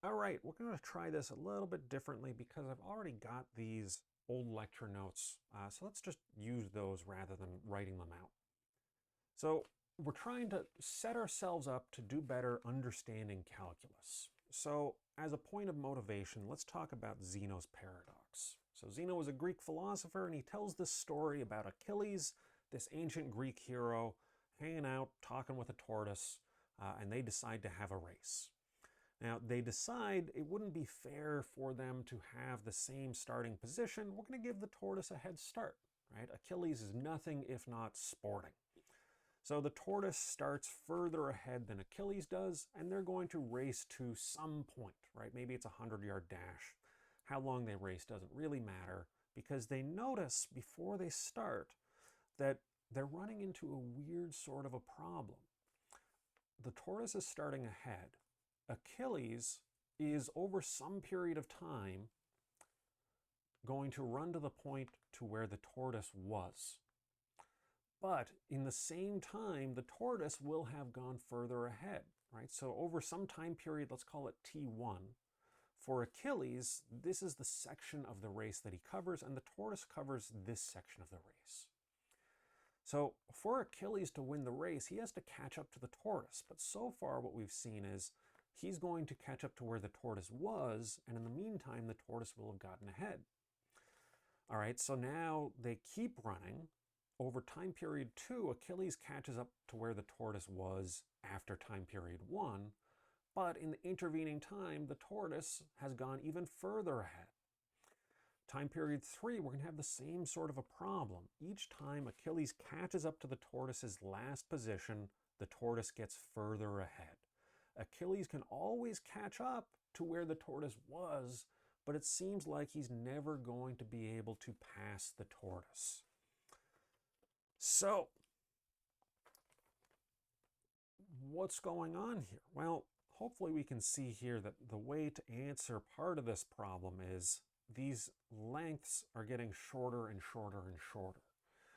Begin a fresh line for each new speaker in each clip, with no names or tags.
All right, we're going to try this a little bit differently because I've already got these old lecture notes. So let's just use those rather than writing them out. So we're trying to set ourselves up to do better understanding calculus. So as a point of motivation, let's talk about Zeno's paradox. So Zeno was a Greek philosopher, and he tells this story about Achilles, this ancient Greek hero, hanging out, talking with a tortoise, and they decide to have a race. Now, they decide it wouldn't be fair for them to have the same starting position. We're going to give the tortoise a head start, right? Achilles is nothing if not sporting. So the tortoise starts further ahead than Achilles does, and they're going to race to some point, right? Maybe it's a 100-yard dash. How long they race doesn't really matter because they notice before they start that they're running into a weird sort of a problem. The tortoise is starting ahead. Achilles is over some period of time going to run to the point to where the tortoise was. But in the same time, the tortoise will have gone further ahead, right? So over some time period, let's call it T1. For Achilles, this is the section of the race that he covers, and the tortoise covers this section of the race. So for Achilles to win the race, he has to catch up to the tortoise. But so far what we've seen is he's going to catch up to where the tortoise was, and in the meantime, the tortoise will have gotten ahead. All right, so now they keep running. Over time period 2, Achilles catches up to where the tortoise was after time period 1, but in the intervening time, the tortoise has gone even further ahead. Time period 3, we're going to have the same sort of a problem. Each time Achilles catches up to the tortoise's last position, the tortoise gets further ahead. Achilles can always catch up to where the tortoise was, but it seems like he's never going to be able to pass the tortoise. So, what's going on here? Well, hopefully we can see here that the way to answer part of this problem is these lengths are getting shorter and shorter and shorter.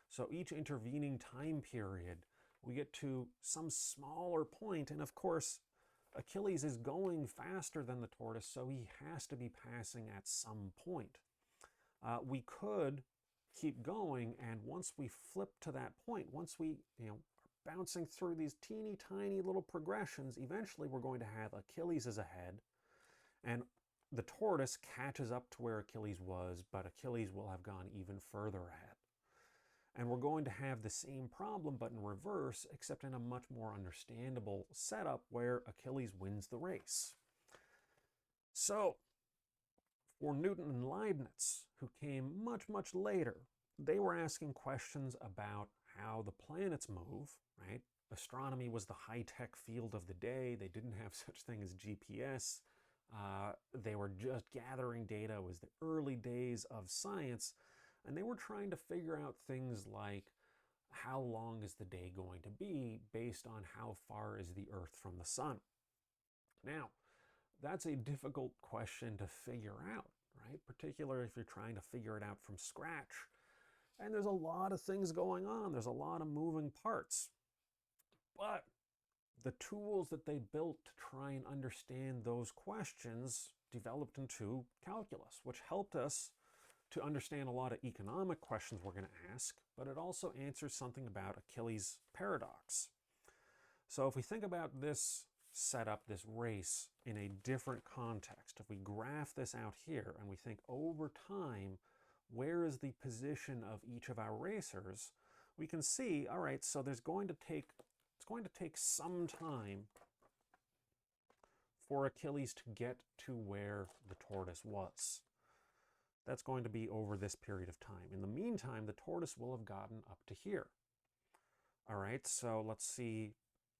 So each intervening time period, we get to some smaller point, and of course, Achilles is going faster than the tortoise, so he has to be passing at some point. We could keep going, and once we flip to that point, once we are bouncing through these teeny tiny little progressions, eventually we're going to have Achilles is ahead, and the tortoise catches up to where Achilles was, but Achilles will have gone even further ahead. And we're going to have the same problem, but in reverse, except in a much more understandable setup where Achilles wins the race. So, for Newton and Leibniz, who came much, much later, they were asking questions about how the planets move, right? Astronomy was the high-tech field of the day. They didn't have such thing as GPS. They were just gathering data. It was the early days of science. And they were trying to figure out things like how long is the day going to be based on how far is the Earth from the sun. Now, that's a difficult question to figure out, right? Particularly if you're trying to figure it out from scratch. And there's a lot of things going on. There's a lot of moving parts. But the tools that they built to try and understand those questions developed into calculus, which helped us to understand a lot of economic questions we're going to ask, but it also answers something about Achilles' paradox. So if we think about this setup, this race, in a different context, if we graph this out here and we think over time, where is the position of each of our racers, we can see, all right, so it's going to take some time for Achilles to get to where the tortoise was. That's going to be over this period of time. In the meantime, the tortoise will have gotten up to here. All right, so let's see,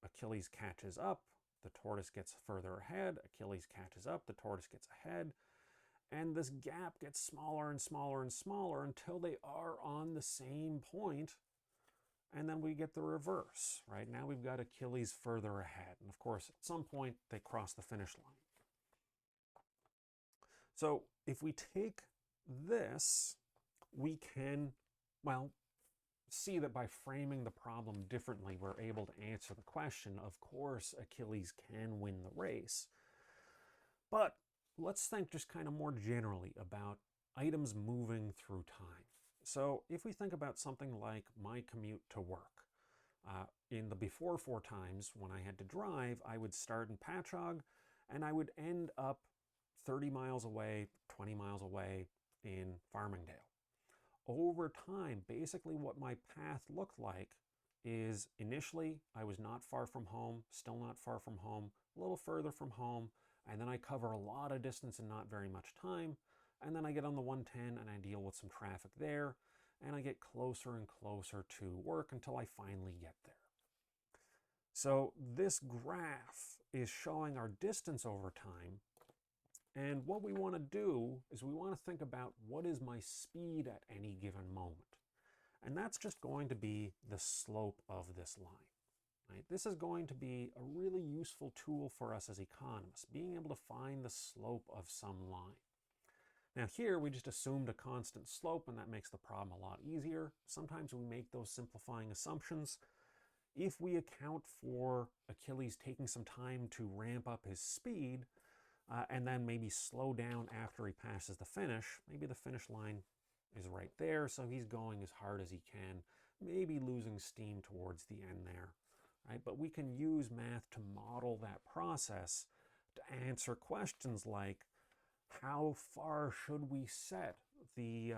Achilles catches up, the tortoise gets further ahead, Achilles catches up, the tortoise gets ahead, and this gap gets smaller and smaller and smaller until they are on the same point, and then we get the reverse, right? Now we've got Achilles further ahead, and of course, at some point, they cross the finish line. So if we take this, we can, well, see that by framing the problem differently, we're able to answer the question. Of course, Achilles can win the race. But let's think just kind of more generally about items moving through time. So if we think about something like my commute to work, in the before 4 times when I had to drive, I would start in Patchogue and I would end up 30 miles away, 20 miles away in Farmingdale. Over time, basically what my path looked like is initially I was not far from home, still not far from home, a little further from home, and then I cover a lot of distance in not very much time, and then I get on the 110 and I deal with some traffic there, and I get closer and closer to work until I finally get there. So this graph is showing our distance over time, and what we want to do is we want to think about what is my speed at any given moment. And that's just going to be the slope of this line. Right? This is going to be a really useful tool for us as economists, being able to find the slope of some line. Now here we just assumed a constant slope, and that makes the problem a lot easier. Sometimes we make those simplifying assumptions. If we account for Achilles taking some time to ramp up his speed, and then maybe slow down after he passes the finish, maybe the finish line is right there, so he's going as hard as he can, maybe losing steam towards the end there. Right? But we can use math to model that process to answer questions like, how far should we set the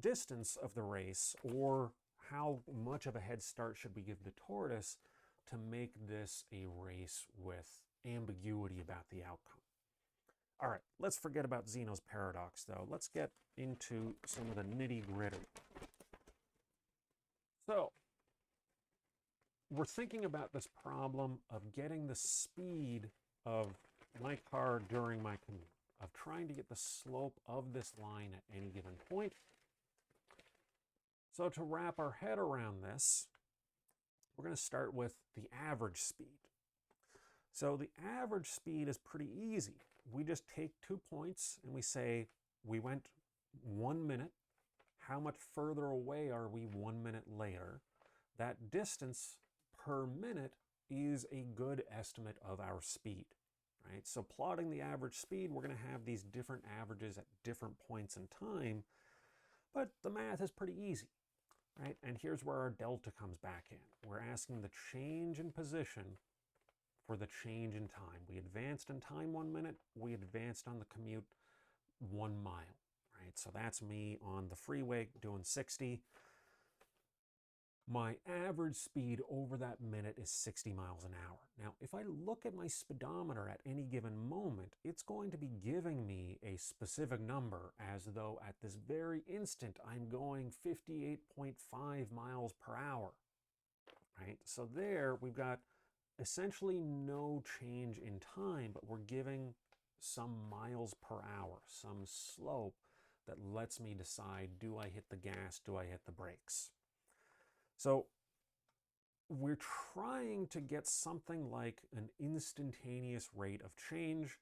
distance of the race, or how much of a head start should we give the tortoise to make this a race with ambiguity about the outcome? All right, let's forget about Zenos paradox, though. Let's get into some of the nitty-gritty. So we're thinking about this problem of getting the speed of my car during my commute, of trying to get the slope of this line at any given point. So to wrap our head around this, we're going to start with the average speed. So the average speed is pretty easy. We just take 2 points and we say we went 1 minute. How much further away are we 1 minute later? That distance per minute is a good estimate of our speed. Right? So plotting the average speed, we're going to have these different averages at different points in time, but the math is pretty easy. Right? And here's where our delta comes back in. We're asking the change in position for the change in time. We advanced in time 1 minute, we advanced on the commute 1 mile. Right? So that's me on the freeway doing 60. My average speed over that minute is 60 miles an hour. Now, if I look at my speedometer at any given moment, it's going to be giving me a specific number, as though at this very instant I'm going 58.5 miles per hour. Right? So there we've got essentially no change in time, but we're giving some miles per hour, some slope that lets me decide, do I hit the gas, do I hit the brakes? So we're trying to get something like an instantaneous rate of change,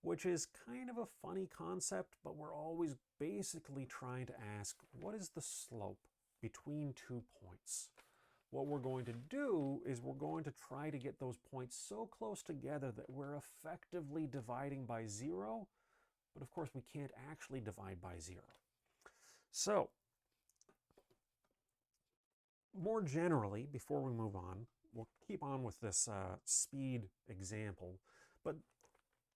which is kind of a funny concept, but we're always basically trying to ask, what is the slope between 2 points? What we're going to do is we're going to try to get those points so close together that we're effectively dividing by 0, but of course we can't actually divide by 0. So more generally, before we move on, we'll keep on with this speed example, but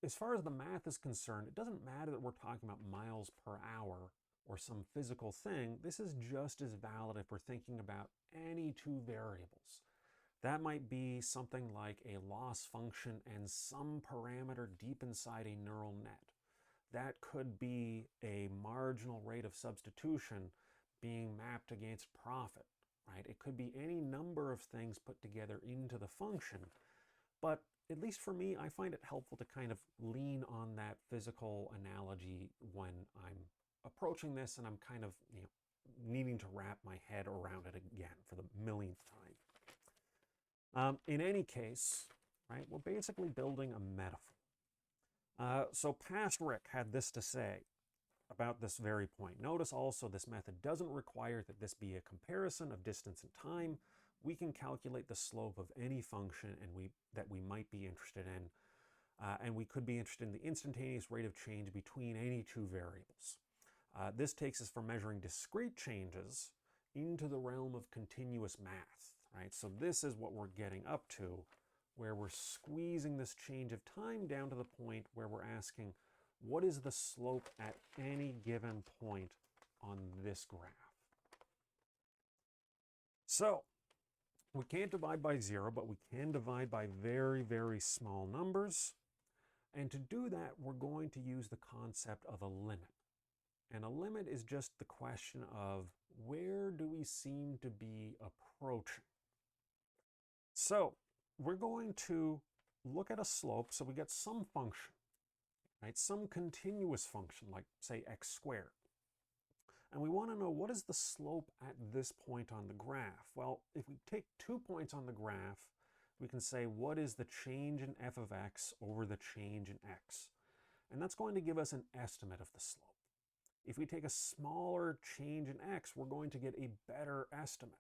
as far as the math is concerned, it doesn't matter that we're talking about miles per hour or some physical thing. This is just as valid if we're thinking about any 2 variables. That might be something like a loss function and some parameter deep inside a neural net. That could be a marginal rate of substitution being mapped against profit. Right? It could be any number of things put together into the function, but at least for me, I find it helpful to kind of lean on that physical analogy when I'm approaching this and I'm kind of needing to wrap my head around it again for the millionth time. In any case, right, we're basically building a metaphor. So past Rick had this to say about this very point. Notice also this method doesn't require that this be a comparison of distance and time. We can calculate the slope of any function that we might be interested in And we could be interested in the instantaneous rate of change between any two variables. This takes us from measuring discrete changes into the realm of continuous math, right? So this is what we're getting up to, where we're squeezing this change of time down to the point where we're asking, what is the slope at any given point on this graph? So we can't divide by 0, but we can divide by very, very small numbers. And to do that, we're going to use the concept of a limit. And a limit is just the question of where do we seem to be approaching? So we're going to look at a slope, so we get some function, right? Some continuous function, like say x squared. And we want to know, what is the slope at this point on the graph? Well, if we take 2 points on the graph, we can say, what is the change in f of x over the change in x? And that's going to give us an estimate of the slope. If we take a smaller change in x, we're going to get a better estimate.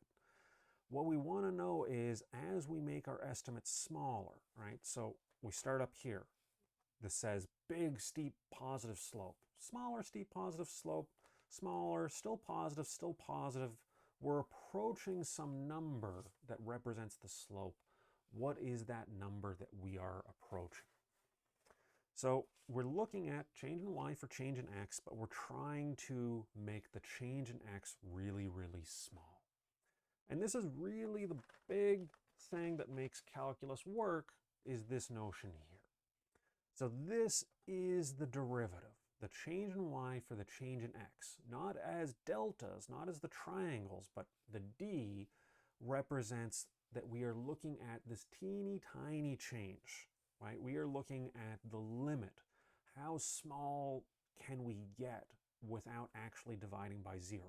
What we want to know is, as we make our estimates smaller, right? So we start up here. This says big, steep, positive slope. Smaller, steep, positive slope. Smaller, still positive, still positive. We're approaching some number that represents the slope. What is that number that we are approaching? So we're looking at change in y for change in x, but we're trying to make the change in x really, really small. And this is really the big thing that makes calculus work, is this notion here. So this is the derivative, the change in y for the change in x, not as deltas, not as the triangles, but the d represents that we are looking at this teeny tiny change, right? We are looking at the limit. How small can we get without actually dividing by 0?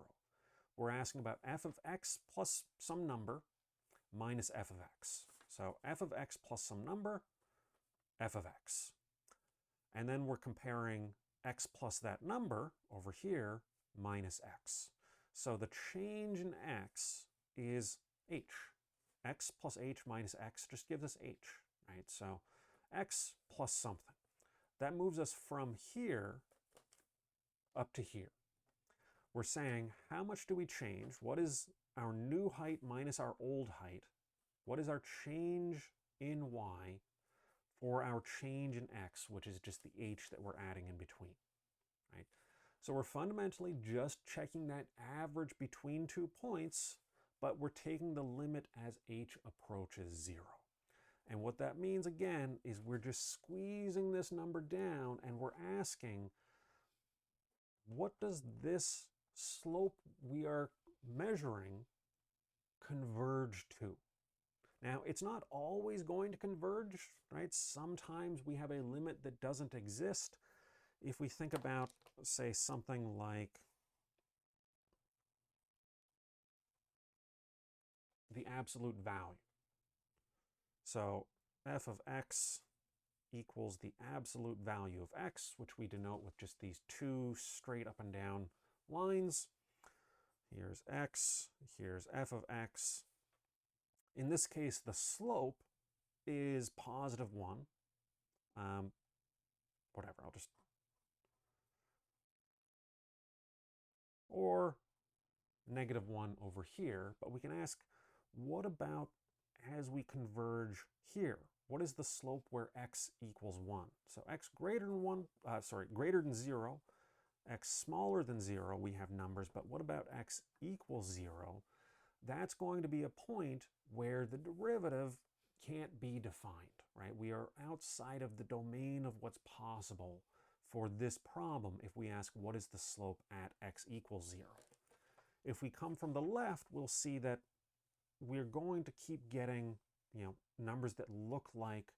We're asking about f of x plus some number minus f of x. So f of x plus some number, f of x. And then we're comparing x plus that number over here minus x. So the change in x is h. X plus h minus x just gives us h, right? So x plus something. That moves us from here up to here. We're saying, how much do we change? What is our new height minus our old height? What is our change in y for our change in x, which is just the h that we're adding in between, right? So we're fundamentally just checking that average between 2 points, but we're taking the limit as h approaches 0. And what that means, again, is we're just squeezing this number down, and we're asking, what does this slope we are measuring converge to? Now, it's not always going to converge, right? Sometimes we have a limit that doesn't exist. If we think about, say, something like the absolute value. So f of x equals the absolute value of x, which we denote with just these 2 straight up and down lines. Here's x, here's f of x. In this case, the slope is positive 1. Whatever, I'll just... Or negative 1 over here. But we can ask, what about as we converge here? What is the slope where x equals 1? So x greater than greater than 0, x smaller than 0, we have numbers, but what about x equals 0? That's going to be a point where the derivative can't be defined, right? We are outside of the domain of what's possible for this problem if we ask, what is the slope at x equals 0? If we come from the left, we'll see that we're going to keep getting, numbers that look like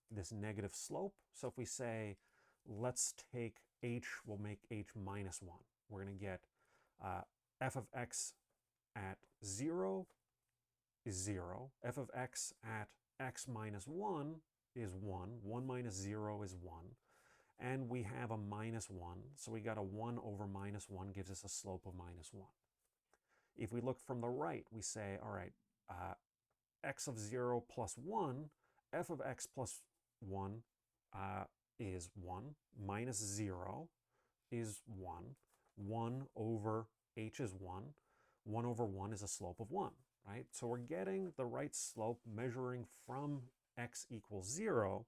this negative slope. So if we say, let's take h, we'll make h minus 1. We're going to get f of x at 0 is 0. F of x at x minus 1 is 1. 1 minus 0 is 1. And we have a minus 1. So we got a 1 over minus 1 gives us a slope of minus 1. If we look from the right, we say, all right, x of 0 plus 1, f of x plus 1 is 1, minus 0 is 1, 1 over h is 1, 1 over 1 is a slope of 1, right? So we're getting the right slope measuring from x equals 0,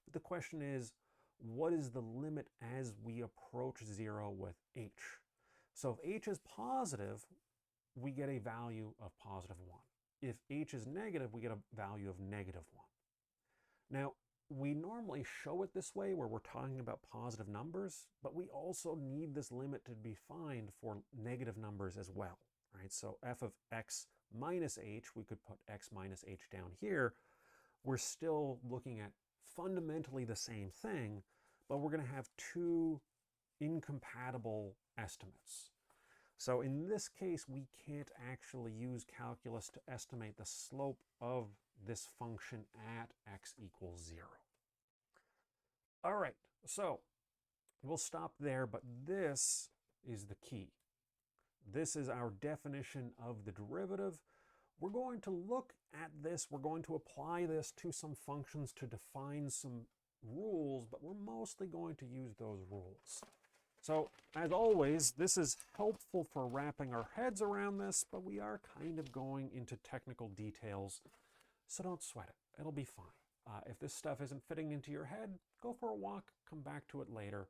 but the question is, what is the limit as we approach 0 with h? So if h is positive, we get a value of positive 1. If h is negative, we get a value of negative 1. Now, we normally show it this way where we're talking about positive numbers, but we also need this limit to be defined for negative numbers as well, right? So f of x minus h, we could put x minus h down here. We're still looking at fundamentally the same thing, but we're going to have two incompatible estimates. So in this case, we can't actually use calculus to estimate the slope of this function at x equals 0. All right, so we'll stop there, but this is the key. This is our definition of the derivative. We're going to look at this, we're going to apply this to some functions to define some rules, but we're mostly going to use those rules. So, as always, this is helpful for wrapping our heads around this, but we are kind of going into technical details, so don't sweat it. It'll be fine. If this stuff isn't fitting into your head, go for a walk, come back to it later.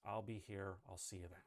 I'll be here. I'll see you then.